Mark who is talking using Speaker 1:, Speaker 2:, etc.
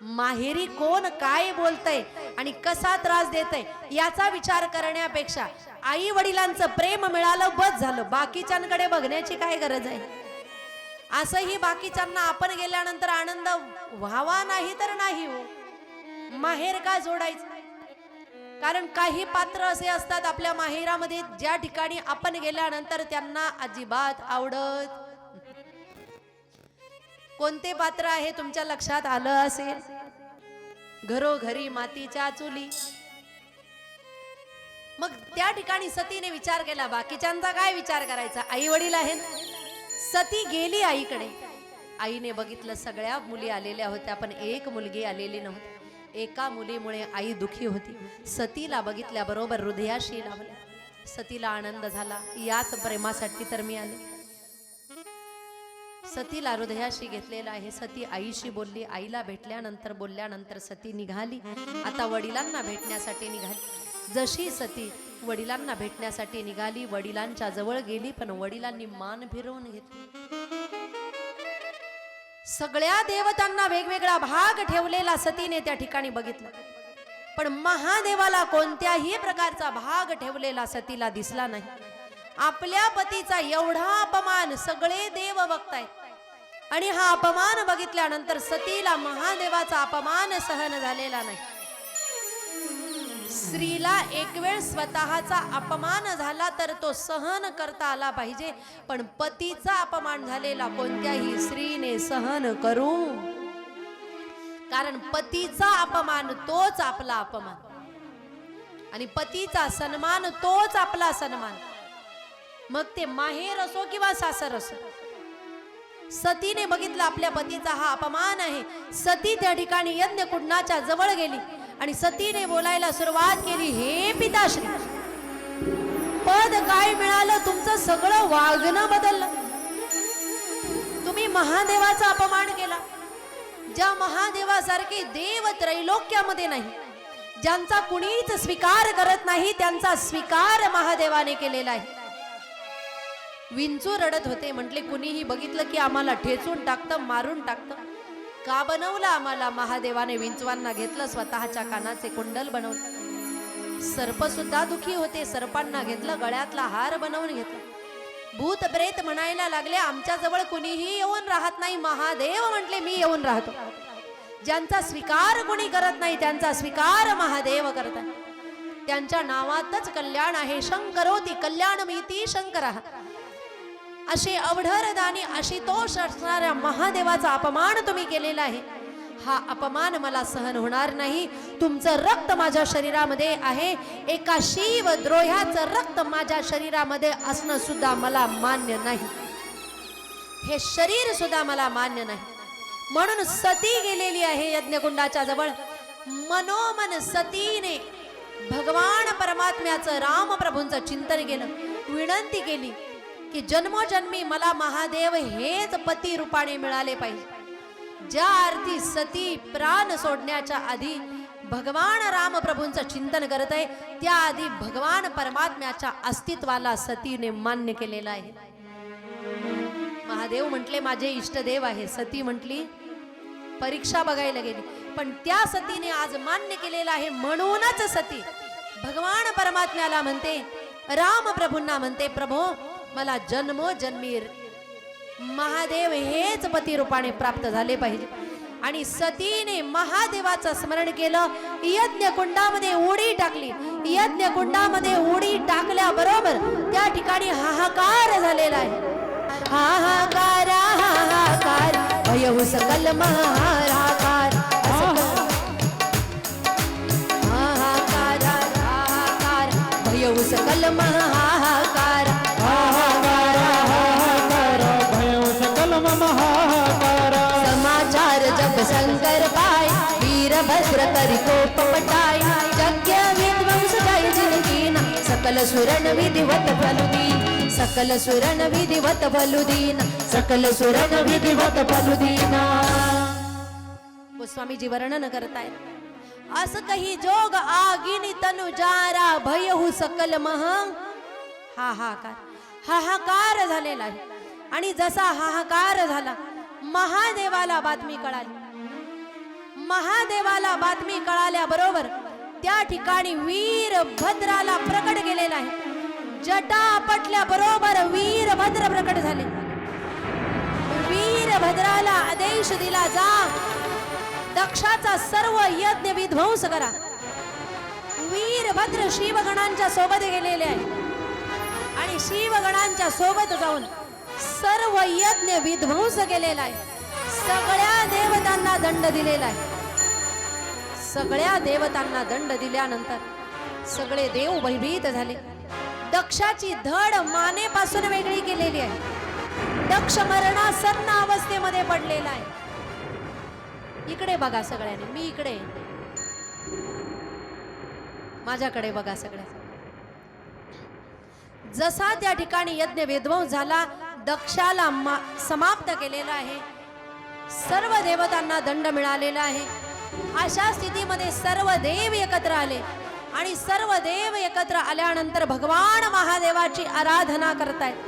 Speaker 1: माहेरी कोण काय बोलतय आणि कसा त्रास देतय याचा विचार करण्यापेक्षा आई वडिलांचं प्रेम मिळालं बस झालं, बाकीच्यांकडे बघण्याची काय गरज आहे. असंही बाकीच्यांना आपण गेल्यानंतर आनंद व्हावा नाही तर नाही हो, माहेर का जोडायचं. कारण काही पात्र असे असतात आपल्या माहेरामध्ये ज्या ठिकाणी आपण गेल्यानंतर त्यांना अजिबात आवडत. कोणते पात्र आहे तुमच्या लक्षात आलं असेल. घरोघरी मातीच्या चुली. मग त्या ठिकाणी सतीने विचार केला, बाकीच्यांचा काय विचार करायचा, आई वडील आहेत. सती गेली आईकडे. आईने बघितलं सगळ्या मुली आलेल्या होत्या पण एक मुलगी आलेली नव्हती. एका मुलीमुळे आई दुखी होती. सतीला बघितल्याबरोबर हृदयाशी लावलं. सतीला आनंद झाला, याच प्रेमासाठी तर मी आले. सतीला हृदयाशी घेतलेला आहे. सती आईशी बोलली. आईला भेटल्यानंतर बोलल्यानंतर सती निघाली. आता वडिलांना भेटण्यासाठी निघाली. जशी सती वडिलांना भेटण्यासाठी निघाली, वडिलांच्या जवळ गेली पण वडिलांनी मान फिरवून घेतली. सगळ्या देवतांना वेगवेगळा भाग ठेवलेला सतीने त्या ठिकाणी बघितला, पण महादेवाला कोणत्याही प्रकारचा भाग ठेवलेला सतीला दिसला नाही. आपल्या पतीचा एवढा अपमान सगळे देव बघतायत आणि हा अपमान बघितल्यानंतर सतीला महादेवाचा अपमान सहन झालेला नाही. स्त्रीला एक वेळ स्वतःचा अपमान झाला तर तो सहन करता आला पाहिजे, पण पतीचा अपमान झालेला कोणत्याही स्त्रीने सहन करू. कारण पतीचा अपमान तोच आपला अपमान आणि पतीचा सन्मान तोच आपला सन्मान. मग ते माहेर असो किंवा सासर असो. सतीने बघितलं आपल्या पतीचा हा अपमान आहे. सती त्या ठिकाणी यज्ञ कुंडाच्या जवळ गेली आणि सतीने बोलायला सुरुवात केली, हे पिताश्री, पद काय मिळालं, तुमचं सगळं वागणं बदललं. तुम्ही महादेवाचा अपमान केला. ज्या महादेवासारखे देव त्रैलोक्यामध्ये नाही, ज्यांचा कुणीच स्वीकार करत नाही, त्यांचा स्वीकार महादेवाने केलेला आहे. विंचू रडत होते. म्हटले कुणीही बघितलं की आम्हाला ठेचून टाकतं, मारून टाकतं. का बनवलं आम्हाला महादेवाने? विंचवांना घेतलं, स्वतःच्या कानाचे कुंडल बनवलं. सर्प सुद्धा दुखी होते, सर्पांना घेतलं, गळ्यातला हार बनवून घेतला. भूत प्रेत म्हणायला लागले आमच्या जवळ कुणीही येऊन राहत नाही. महादेव म्हटले मी येऊन राहतो. ज्यांचा स्वीकार कोणी करत नाही त्यांचा स्वीकार महादेव करतात. त्यांच्या नावातच कल्याण आहे. शंकरोती कल्याणमिती शंकरः. असे अवढरदानी आशुतोष असणाऱ्या महादेवाचा अपमान तुम्ही केलेला आहे. हा अपमान मला सहन होणार नाही. तुमचं रक्त माझ्या शरीरामध्ये आहे. एका शिव द्रोह्याचं रक्त माझ्या शरीरामध्ये असणं सुद्धा मला मान्य नाही. हे शरीर सुद्धा मला मान्य नाही. म्हणून सती गेलेली आहे यज्ञकुंडाच्या जवळ. मनोमन सतीने भगवान परमात्म्याचं रामप्रभूंचं चिंतन केलं. विनंती केली की जन्मोजन्मी मला महादेव हेच पती रूपाने मिळाले पाहिजे. ज्या अर्थी सती प्राण सोडण्याच्या आधी भगवान रामप्रभूंचं चिंतन करत आहे, त्याआधी भगवान परमात्म्याच्या अस्तित्वाला सतीने मान्य केलेलं आहे. महादेव म्हटले माझे इष्टदेव आहे. सती म्हटली परीक्षा बघायला गेली, पण त्या सतीने आज मान्य केलेलं आहे. म्हणूनच सती भगवान परमात्म्याला म्हणते, रामप्रभूंना म्हणते, प्रभो मला जन्मोजन्मी महादेव हेच पती रूपाने प्राप्त झाले पाहिजे. आणि सतीने महादेवाचं स्मरण केलं. यज्ञ कुंडामध्ये उडी टाकली. यज्ञ कुंडामध्ये उडी टाकल्याबरोबर त्या ठिकाणी हाहाकार झालेला आहे. हाहाकार हाहाकार भयहु सकल महाराकार. हाहाकार हाहाकार भयहु सकल महाहाकार. समाचार जब शंकर पाय, वीरभद्र करी कोप पटाय. यज्ञ विध्वंस जाय जिनकीना, सकल सुरन विधिवत फलुदीन. सकल सुरन विधिवत फलुदीन. सकल सुरन विधिवत फलुदीन. गोस्वामीजी वर्णन करतायत, असं काही जोग आगिनी तनुजारा भयहु सकल मह. हाहाकार हाहाकार झालेला आहे. आणि जसा हाहाकार झाला महादेवाला बातमी कळाली. महादेवाला बातमी कळाल्याबरोबर त्या ठिकाणी वीरभद्राला प्रकट केलेला आहे. जटा आपटल्या बरोबर वीरभद्र प्रकट झाले. वीरभद्राला आदेश दिला, जा दक्षाचा सर्व यज्ञ विध्वंस करा. वीरभद्र शिवगणांच्या सोबत गेलेले आहे आणि शिवगणांच्या सोबत जाऊन सर्व यज्ञ विध्वंस केलेला आहे. सगळ्या देवतांना दंड दिलेला आहे. सगळ्या देवतांना दंड दिल्यानंतर सगळे देव भयभीत झाले. दक्षाची धड मानेपासून वेगळी केलेली आहे. दक्ष मरणासन्न अवस्थेमध्ये पडलेला आहे. इकडे बघा सगळ्यांनी, मी इकडे, माझ्याकडे बघा सगळ्या. जसा त्या ठिकाणी यज्ञ विध्वंस झाला, दक्षाला समाप्त केलेला आहे. सर्व देवतांना दंड मिळालेला आहे. अशा स्थितीमध्ये सर्व देव एकत्र आले आणि सर्व देव एकत्र आल्यानंतर भगवान महादेवाची आराधना करतायत.